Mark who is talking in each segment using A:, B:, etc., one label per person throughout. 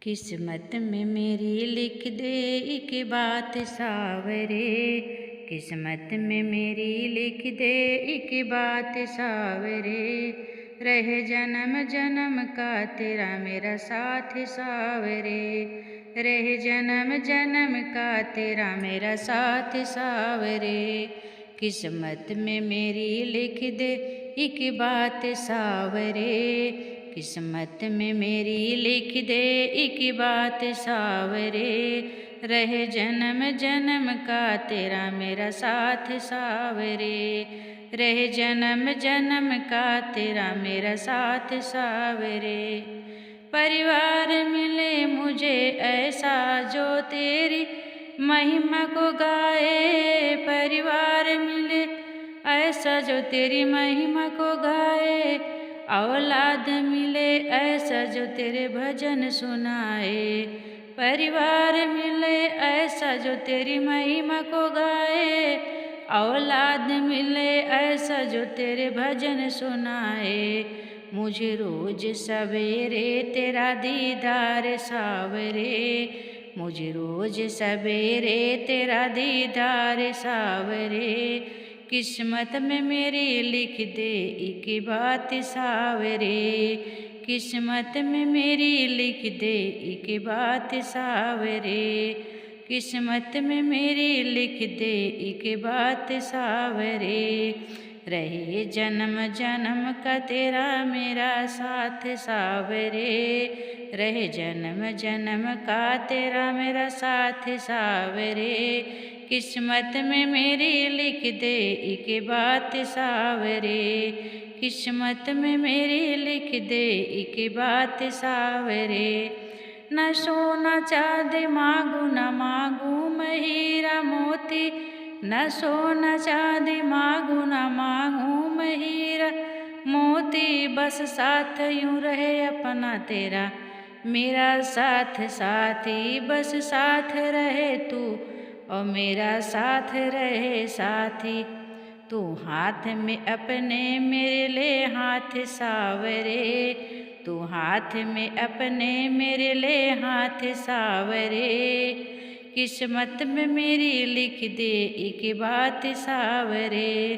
A: किस्मत में मेरी लिख दे एक बात सावरे, किस्मत में मेरी लिख दे एक बात सावरे। रहे जन्म जन्म का तेरा मेरा साथ सावरे, रहे जन्म जन्म का तेरा मेरा साथ सावरे। किस्मत में मेरी लिख दे एक बात सावरे, किस्मत में मेरी लिख दे एक बात सावरे। रहे जन्म जन्म का तेरा मेरा साथ सावरे, रहे जन्म जन्म का तेरा मेरा साथ सावरे। परिवार मिले मुझे ऐसा जो तेरी महिमा को गाए, परिवार मिले ऐसा जो तेरी महिमा को गाए। औलाद मिले ऐसा जो तेरे भजन सुनाए, परिवार मिले ऐसा जो तेरी महिमा को गाए। औलाद मिले ऐसा जो तेरे भजन सुनाए। मुझे रोज सवेरे तेरा दीदार सावरे, मुझे रोज सवेरे तेरा दीदार सावरे। किस्मत में मेरी लिख दे एक बात सावरे, किस्मत में मेरी लिख दे एक बात सावरे। किस्मत में मेरी लिख दे एक बात सावरे। रहे जन्म जन्म का तेरा मेरा साथ सावरे, रहे जन्म जन्म का तेरा मेरा साथ सावरे। किस्मत में मेरी लिख दे एक बात सावरे, किस्मत में मेरी लिख दे एक बात सावरे। न सोना चांदी मांगू न मांगू मैं हीरा मोती, न सोना चांदी मांगू न मांगू मैं हीरा मोती। बस साथ यूं रहे अपना तेरा मेरा साथ साथी, बस साथ रहे तू और मेरा साथ रहे साथी। तू हाथ में अपने मेरे ले हाथ सावरे, तू हाथ में अपने मेरे ले हाथ सावरे। किस्मत में मेरी लिख दे एक बात सावरे,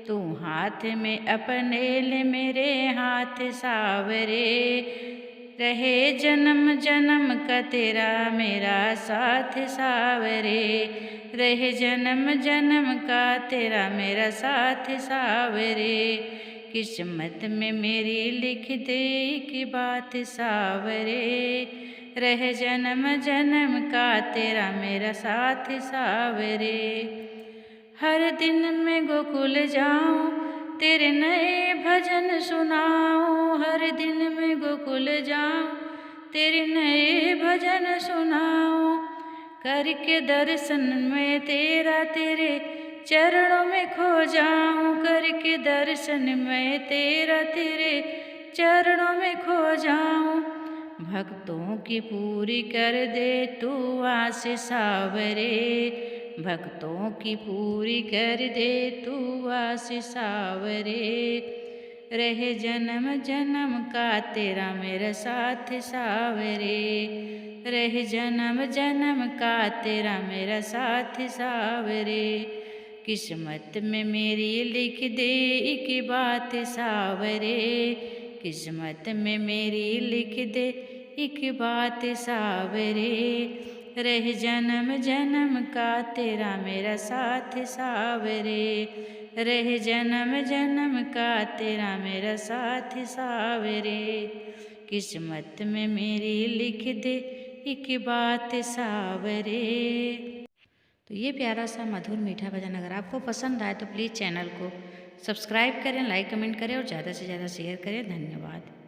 A: तू हाथ में अपने ले मेरे हाथ सावरे। रहे जन्म जन्म का तेरा मेरा साथ सावरे, रहे जन्म जन्म का तेरा मेरा साथ सावरे। किस्मत में मेरी लिख दे एक बात सावरे, रहे जन्म जन्म का तेरा मेरा साथ सावरे। हर दिन मैं गोकुल जाऊं तेरे नए भजन सुनाऊं, हर दिन मैं गोकुल जाऊं तेरे नए भजन सुनाऊं। करके दर्शन में तेरा तेरे चरणों में खो जाऊं, करके दर्शन में तेरा तेरे चरणों में खो जाऊं। भक्तों की पूरी कर दे तू आस सावरे, भक्तों की पूरी कर दे तू आस सावरे। रहे जन्म जन्म का तेरा मेरा साथ सावरे, रहे जन्म जन्म का तेरा मेरा साथ सावरे। किस्मत में मेरी लिख दे एक बात सावरे, किस्मत में मेरी लिख दे एक बात सावरे। रहे जन्म जन्म का तेरा मेरा साथ सावरे, रहे जन्म जन्म का तेरा मेरा साथ सावरे। किस्मत में मेरी लिख दे एक बात सावरे। तो ये प्यारा सा मधुर मीठा भजन अगर आपको पसंद आए तो प्लीज़ चैनल को सब्सक्राइब करें, लाइक कमेंट करें और ज़्यादा से ज़्यादा शेयर करें। धन्यवाद।